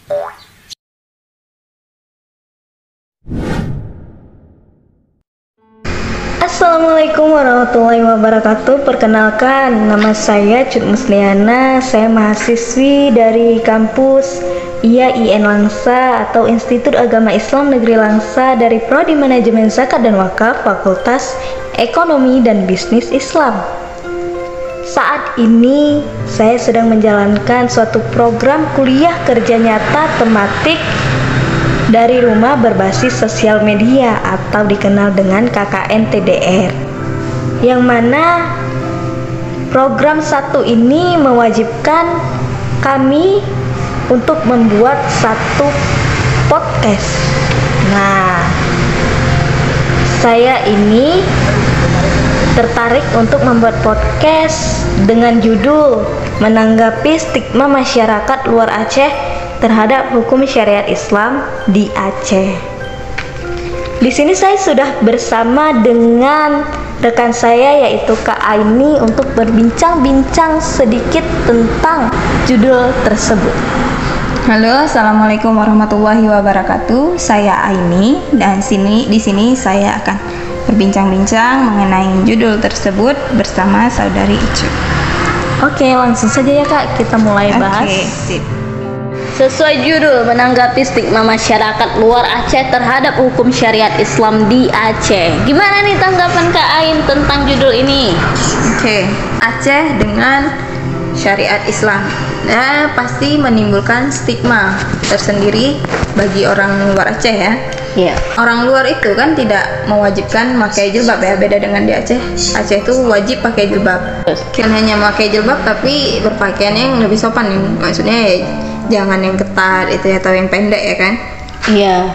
Assalamualaikum warahmatullahi wabarakatuh. Perkenalkan, nama saya Cut Musliana. Saya mahasiswi dari kampus IAIN Langsa atau Institut Agama Islam Negeri Langsa dari Prodi Manajemen Zakat dan Wakaf, Fakultas Ekonomi dan Bisnis Islam. Saat ini saya sedang menjalankan suatu program kuliah kerja nyata tematik dari rumah berbasis sosial media atau dikenal dengan KKN TDR, yang mana program satu ini mewajibkan kami untuk membuat satu podcast. Nah, saya ini tertarik untuk membuat podcast dengan judul menanggapi stigma masyarakat luar Aceh terhadap hukum syariat Islam di Aceh. Di sini saya sudah bersama dengan rekan saya yaitu Kak Aini untuk berbincang-bincang sedikit tentang judul tersebut. Halo, assalamualaikum warahmatullahi wabarakatuh. Saya Aini dan di sini saya akan berbincang-bincang mengenai judul tersebut bersama saudari Icu. Oke, langsung saja ya Kak, kita mulai bahas. Oke, sip. Sesuai judul, menanggapi stigma masyarakat luar Aceh terhadap hukum syariat Islam di Aceh. Gimana nih tanggapan Kak Ain tentang judul ini? Oke, Aceh dengan syariat Islam pasti menimbulkan stigma tersendiri bagi orang luar Aceh ya. Iya. Orang luar itu kan tidak mewajibkan pakai jilbab ya, beda dengan di Aceh. Aceh itu wajib pakai jilbab. Bukan hanya memakai jilbab tapi berpakaian yang lebih sopan, maksudnya ya, jangan yang ketat itu atau yang pendek ya kan. Iya.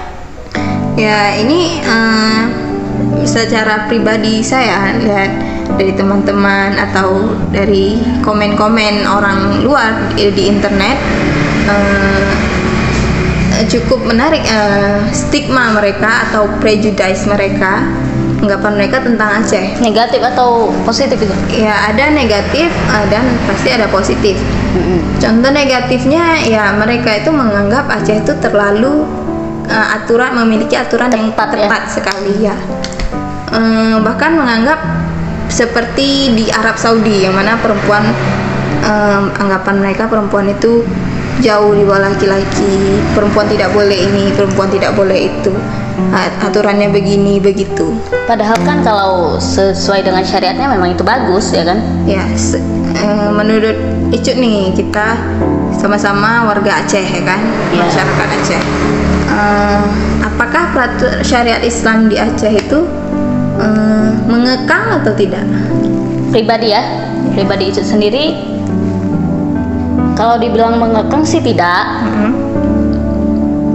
Ya ini secara pribadi saya lihat dari teman-teman atau dari komen-komen orang luar di internet, cukup menarik stigma mereka atau prejudice mereka, anggapan mereka tentang Aceh. Negatif atau positif itu? Ya ada negatif dan pasti ada positif. Contoh negatifnya ya mereka itu menganggap Aceh itu terlalu memiliki aturan yang ketat sekali ya. Bahkan menganggap seperti di Arab Saudi yang mana perempuan, anggapan mereka perempuan itu jauh di bawah laki-laki, perempuan tidak boleh ini, perempuan tidak boleh itu, aturannya begini begitu. Padahal kan kalau sesuai dengan syariatnya memang itu bagus ya kan? Ya, menurut Icu nih, kita sama-sama warga Aceh ya kan, ya. Masyarakat Aceh. Apakah peraturan syariat Islam di Aceh itu mengekang atau tidak? Pribadi ya, pribadi Icu sendiri, kalau dibilang mengekang sih tidak.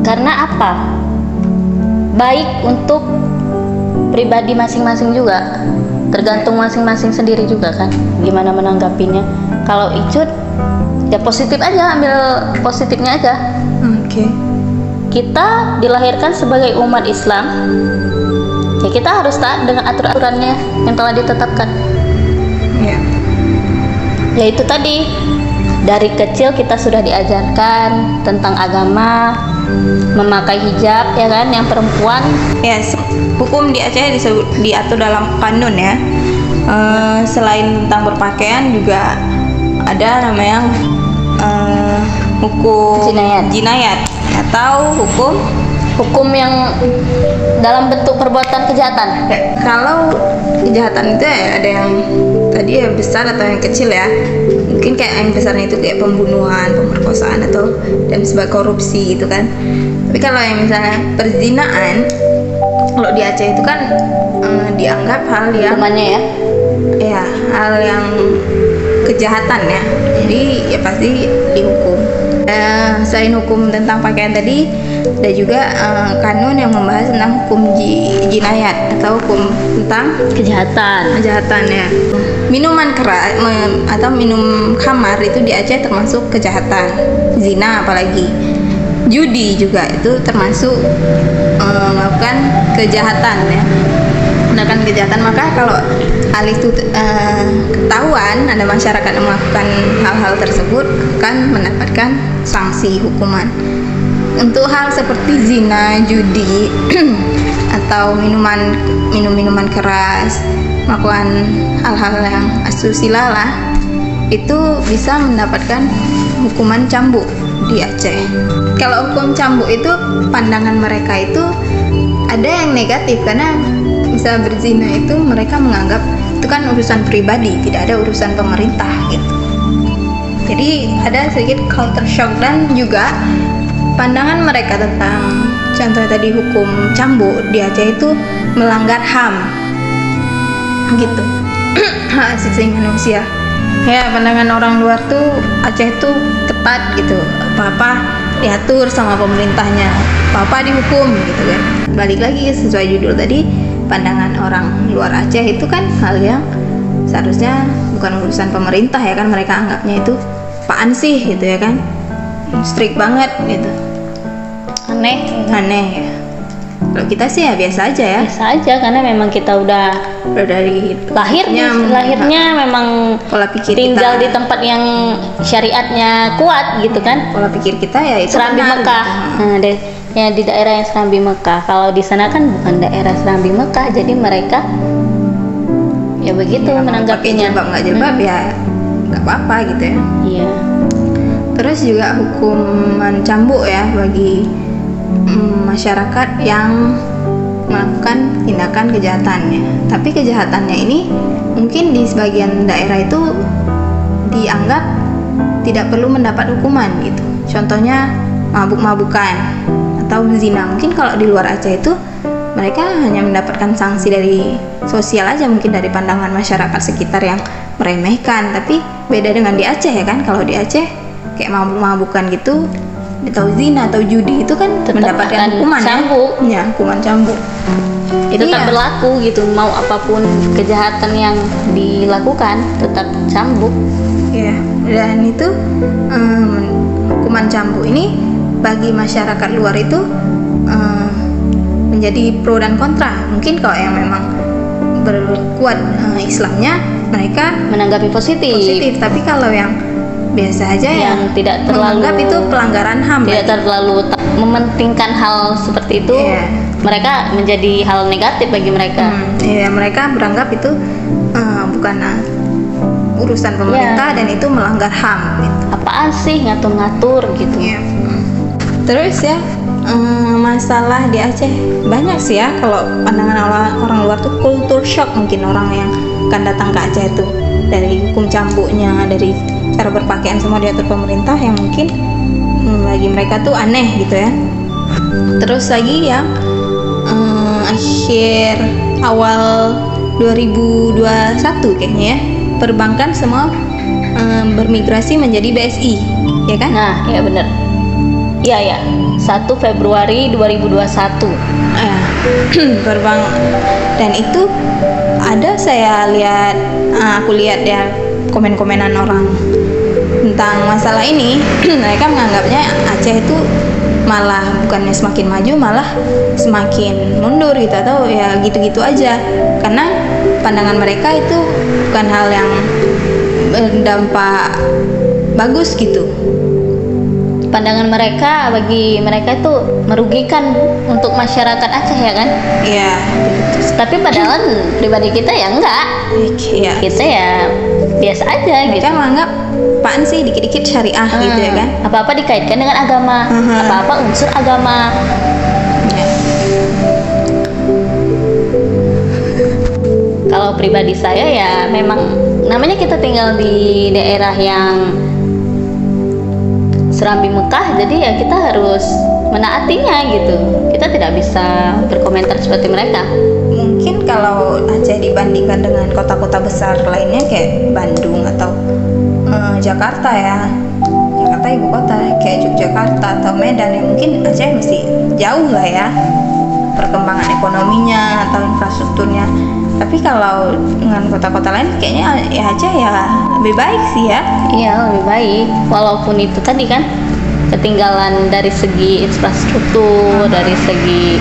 Karena apa? Baik untuk pribadi masing-masing juga, tergantung masing-masing sendiri juga kan, gimana menanggapinya. Kalau Icut ya positif aja, ambil positifnya aja. Oke. Kita dilahirkan sebagai umat Islam, ya kita harus taat dengan aturan-aturannya yang telah ditetapkan. Ya. Yaitu tadi, dari kecil kita sudah diajarkan tentang agama, memakai hijab ya kan, yang perempuan. Yes, hukum di Aceh diatur dalam kanun ya. Selain tentang berpakaian juga ada namanya hukum jinayat atau hukum yang dalam bentuk perbuatan kejahatan. Kalau kejahatan itu ya ada yang tadi ya besar atau yang kecil ya. Mungkin kayak yang besarnya itu kayak pembunuhan, pemerkosaan atau dan sebagai korupsi gitu kan. Tapi kalau yang misalnya perzinaan, kalau di Aceh itu kan dianggap hal yang hukumannya ya hal yang kejahatan ya. Jadi ya pasti dihukum. Selain hukum tentang pakaian tadi, ada juga kanun yang membahas tentang hukum jinayat atau hukum tentang kejahatan ya. Minuman keras atau minum khamar itu di Aceh termasuk kejahatan, zina apalagi. Judi juga itu termasuk melakukan kejahatan ya. Melakukan kejahatan, maka kalau hal itu ketahuan ada masyarakat yang melakukan hal-hal tersebut akan mendapatkan sanksi hukuman. untuk hal seperti zina, judi, atau minum-minuman keras, melakukan hal-hal yang asusila lah, itu bisa mendapatkan hukuman cambuk di Aceh. Kalau hukum cambuk itu pandangan mereka itu ada yang negatif, karena bisa berzina itu mereka menganggap itu kan urusan pribadi, tidak ada urusan pemerintah gitu. Jadi ada sedikit culture shock, dan juga pandangan mereka tentang contoh tadi hukum cambuk di Aceh itu melanggar HAM gitu. Hak asasi manusia. Ya, pandangan orang luar tuh Aceh tuh ketat gitu, apa-apa diatur sama pemerintahnya, apa-apa dihukum gitu kan. Balik lagi sesuai judul tadi, pandangan orang luar Aceh itu kan hal yang seharusnya bukan urusan pemerintah ya kan, mereka anggapnya itu apaan sih gitu ya kan, strict banget gitu, aneh ya. Kalau kita sih ya biasa aja ya, biasa aja, karena memang kita udah dari lahirnya memang pola pikir tinggal kita, di tempat yang syariatnya kuat gitu kan. Pola pikir kita ya itu Serambi benar, Mekah gitu. Ya di daerah yang Serambi Mekah. Kalau di sana kan bukan daerah Serambi Mekah, jadi mereka ya begitu Ya, menanggapinya. jilbab nggak jilbab ya nggak apa-apa gitu ya. Iya. Terus juga hukuman cambuk ya bagi masyarakat yang melakukan tindakan kejahatannya. Tapi kejahatannya ini mungkin di sebagian daerah itu dianggap tidak perlu mendapat hukuman gitu. Contohnya mabuk-mabukan atau zina. Mungkin kalau di luar Aceh itu mereka hanya mendapatkan sanksi dari sosial aja, mungkin dari pandangan masyarakat sekitar yang meremehkan. Tapi beda dengan di Aceh ya kan. Kalau di Aceh kayak mabuk-mabukan gitu atau zina atau judi itu kan Tetap mendapatkan akan hukuman cambuk. ya, hukuman cambuk. Jadi Tetap ya, berlaku gitu, mau apapun kejahatan yang dilakukan tetap cambuk. ya, dan itu hukuman cambuk ini bagi masyarakat luar itu menjadi pro dan kontra. Mungkin kalau yang memang berkuat Islamnya mereka Menanggapi positif. tapi kalau yang biasa aja Yang tidak terlalu menganggap itu pelanggaran HAM, tidak terlalu mementingkan hal seperti itu, Iya. mereka menjadi hal negatif bagi mereka. Ya, mereka beranggap itu bukan urusan pemerintah dan itu melanggar HAM gitu. Apaan sih ngatur-ngatur gitu. Iya. Terus ya masalah di Aceh banyak sih ya, kalau pandangan orang luar tuh culture shock, mungkin orang yang akan datang ke Aceh itu dari hukum cambuknya, dari cara berpakaian semua diatur pemerintah yang mungkin bagi mereka tuh aneh gitu ya. Terus lagi yang akhir awal 2021 kayaknya ya, perbankan semua bermigrasi menjadi BSI ya kan. Nah, ya benar. Iya ya, 1 Februari 2021. Perbank, dan itu ada saya lihat, aku lihat ya komen-komenan orang tentang masalah ini. Mereka menganggapnya Aceh itu malah bukannya semakin maju, malah semakin mundur gitu, atau ya gitu-gitu aja, karena pandangan mereka itu bukan hal yang berdampak bagus gitu. Pandangan mereka, bagi mereka itu merugikan untuk masyarakat Aceh ya kan. Iya. Tapi padahal pribadi kita ya enggak. Iya. Kita ya biasa aja Mereka gitu. menganggap apaan sih dikit-dikit syariah gitu ya kan. Apa-apa dikaitkan dengan agama, apa-apa unsur agama. Ya. Kalau pribadi saya ya memang namanya kita tinggal di daerah yang Serambi Mekah, jadi ya kita harus menaatinya gitu. Kita tidak bisa berkomentar seperti mereka. Mungkin kalau Aceh dibandingkan dengan kota-kota besar lainnya kayak Bandung atau Jakarta ya, Jakarta ibu kota kayak Yogyakarta atau Medan, ya mungkin Aceh masih jauh lah ya perkembangan ekonominya atau infrastrukturnya. Tapi kalau dengan kota-kota lain kayaknya ya Aceh ya lebih baik sih ya. Iya, lebih baik. Walaupun itu tadi kan ketinggalan dari segi infrastruktur, dari segi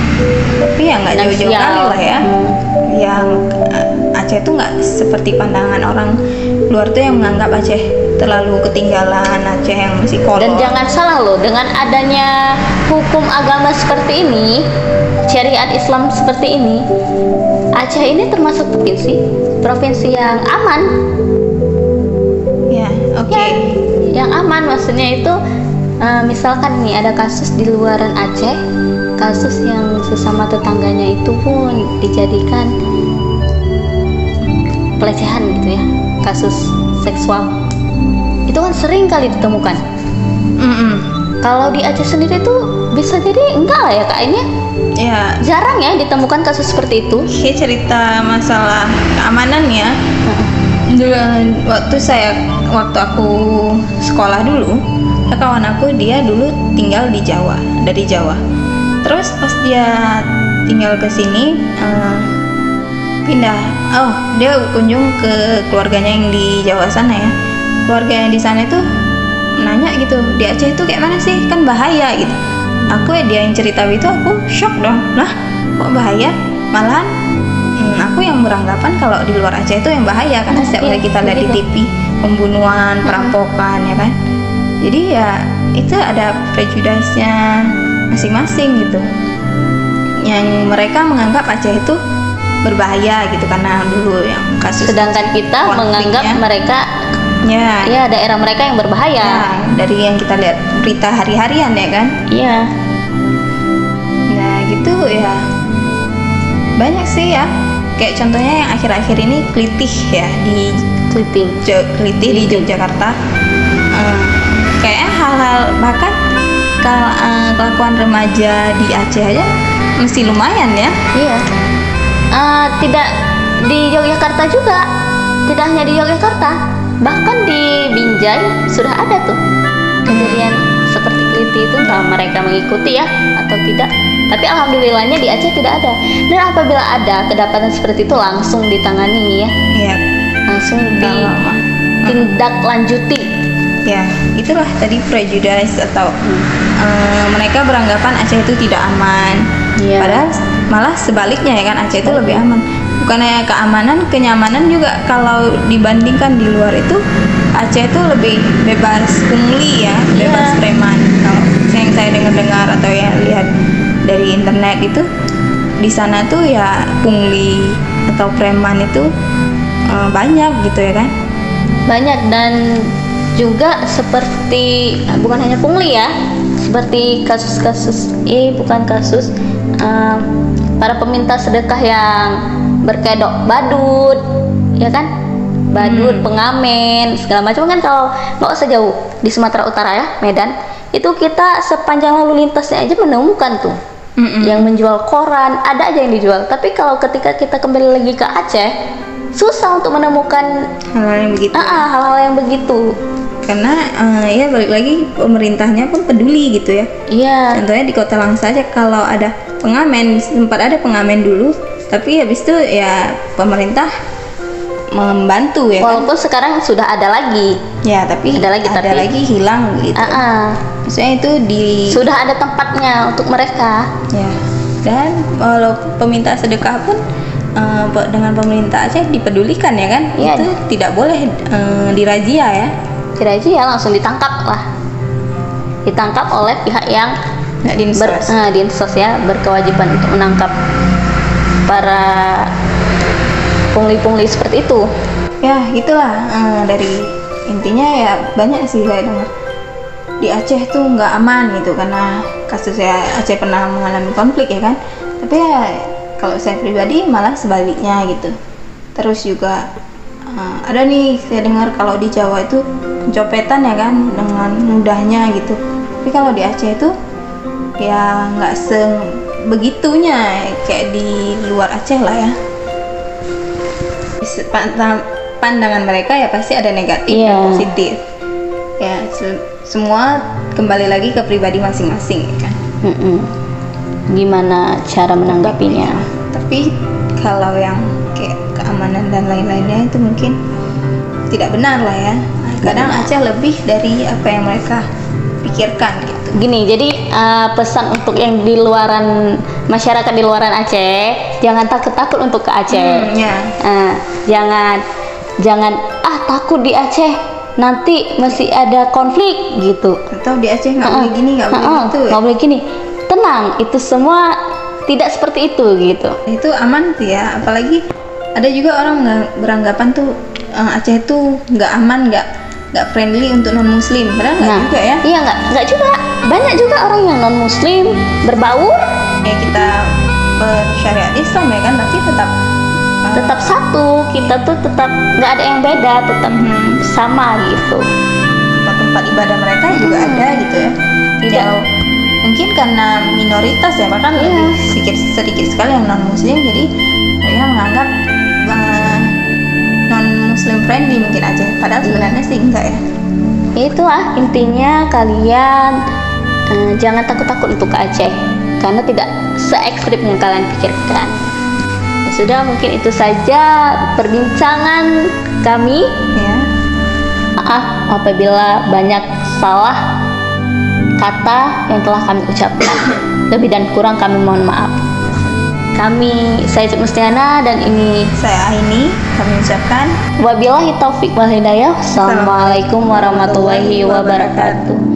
Tapi ya nggak jauh-jauh kali lah ya. Yang Aceh Aceh itu nggak seperti pandangan orang luar tuh yang menganggap Aceh terlalu ketinggalan, Aceh yang masih kolot. Dan jangan salah loh, dengan adanya hukum agama seperti ini, syariat Islam seperti ini, Aceh ini termasuk provinsi yang aman. Ya, oke. Yang aman maksudnya itu misalkan nih ada kasus di luaran Aceh, kasus yang sesama tetangganya itu pun dijadikan pelecehan gitu ya, kasus seksual. Itu kan sering kali ditemukan. Kalau di Aceh sendiri tuh bisa jadi enggak lah ya kayaknya. Ya, jarang ya ditemukan kasus seperti itu. kayak cerita masalah keamanan ya. Dulu waktu aku sekolah dulu, kawan aku dia dulu tinggal di Jawa, dari Jawa. Terus pas dia tinggal ke sini pindah, dia kunjung ke keluarganya yang di Jawa sana ya. Keluarganya di sana itu nanya gitu, di Aceh itu kayak mana sih, kan bahaya gitu. Dia yang cerita itu, aku shock dong, lah kok bahaya, malahan aku yang beranggapan kalau di luar Aceh itu yang bahaya, karena setiap kali kita lihat di TV pembunuhan, perampokan ya kan. Jadi ya itu ada prejudice-nya masing-masing gitu, yang mereka menganggap Aceh itu berbahaya gitu karena dulu yang kasus, sedangkan kita menganggap mereka ya daerah mereka yang berbahaya ya, dari yang kita lihat berita hari-harian ya kan. Iya. Nah gitu ya, banyak sih ya, kayak contohnya yang akhir-akhir ini Kelitih ya, di Kelitih di Yogyakarta. Kayaknya hal-hal bahkan kelakuan remaja di Aceh aja mesti lumayan ya. Iya. Tidak di Yogyakarta juga, tidak hanya di Yogyakarta, bahkan di Binjai sudah ada tuh kejadian seperti Kelitih itu. Entah mereka mengikuti ya atau tidak, tapi alhamdulillahnya di Aceh tidak ada. Dan apabila ada kedapatan seperti itu langsung ditangani ya. Iya. Langsung ditindaklanjuti. Ya, itulah tadi prejudice atau mereka beranggapan Aceh itu tidak aman. Iya. Padahal malah sebaliknya ya kan, Aceh itu lebih aman. Bukannya keamanan, kenyamanan juga kalau dibandingkan di luar itu Aceh itu lebih bebas pungli ya, bebas preman. Kalau yang saya dengar atau yang lihat dari internet itu, di sana tuh ya pungli atau preman itu banyak gitu ya kan. Banyak, dan juga seperti bukan hanya pungli ya, seperti kasus-kasus para peminta sedekah yang berkedok badut ya kan, badut, pengamen segala macam kan. Kalau nggak usah jauh di Sumatera Utara ya, Medan itu kita sepanjang lalu lintasnya aja menemukan tuh yang menjual koran, ada aja yang dijual. Tapi kalau ketika kita kembali lagi ke Aceh, susah untuk menemukan hal-hal yang begitu. Hal-hal yang begitu. Karena ya balik lagi pemerintahnya pun peduli gitu ya. Iya. Contohnya di Kota Langsa aja, kalau ada pengamen, sempat ada pengamen dulu, tapi habis itu ya pemerintah membantu ya. Walaupun sekarang sudah ada lagi. Ya, tapi ada lagi hilang gitu. Maksudnya itu sudah ada tempatnya untuk mereka. Ya. Dan kalau peminta sedekah pun dengan pemerintah Aceh dipedulikan ya kan. Ya. Itu tidak boleh dirazia ya. Dirazia, langsung ditangkap lah. Ditangkap oleh pihak yang Dinsos ya, berkewajiban untuk menangkap para pungli-pungli seperti itu. Ya gitulah, dari intinya ya banyak sih saya dengar di Aceh tuh nggak aman gitu karena kasusnya Aceh pernah mengalami konflik ya kan. Tapi ya kalau saya pribadi malah sebaliknya gitu. Terus juga ada nih saya dengar kalau di Jawa itu pencopetan ya kan dengan mudahnya gitu. Tapi kalau di Aceh itu ya nggak sebegitunya kayak di luar Aceh lah ya. Pandangan mereka ya pasti ada negatif dan positif ya, semua kembali lagi ke pribadi masing-masing ya kan. Gimana cara menanggapinya. Tapi kalau yang kayak keamanan dan lain-lainnya itu mungkin tidak benar lah ya. Kadang Aceh lebih dari apa yang mereka pikirkan gitu. gini, jadi pesan untuk yang di luaran masyarakat di luaran Aceh, jangan takut-takut untuk ke Aceh. Ya. Jangan takut di Aceh, nanti masih ada konflik gitu. Atau di Aceh nggak boleh gini, nggak boleh gitu. Nggak boleh gini. Tenang, itu semua tidak seperti itu gitu. Itu aman sih ya, apalagi ada juga orang beranggapan tuh Aceh itu nggak aman, nggak friendly untuk non muslim, padahal nggak juga ya. Iya, nggak juga, banyak juga orang yang non muslim berbaur Ya kita bersyariat Islam ya kan, tapi tetap satu, kita tuh tetap nggak ada yang beda, tetap sama gitu. tempat ibadah mereka juga ada gitu ya. Tidak mungkin karena minoritas ya, bahkan lebih sedikit sekali yang non muslim, jadi mereka menganggap non muslim friendly mungkin aja, padahal sebenarnya sih enggak ya. Itulah intinya, kalian jangan takut-takut untuk ke Aceh karena tidak se-ekstrim yang kalian pikirkan. Ya sudah, mungkin itu saja perbincangan kami Ya. Maaf apabila banyak salah kata yang telah kami ucapkan, lebih dan kurang kami mohon maaf. Saya Cik Mustiana dan ini Saya Aini, kami ucapkan wabillahi taufik wal hidayah. Assalamualaikum warahmatullahi wabarakatuh.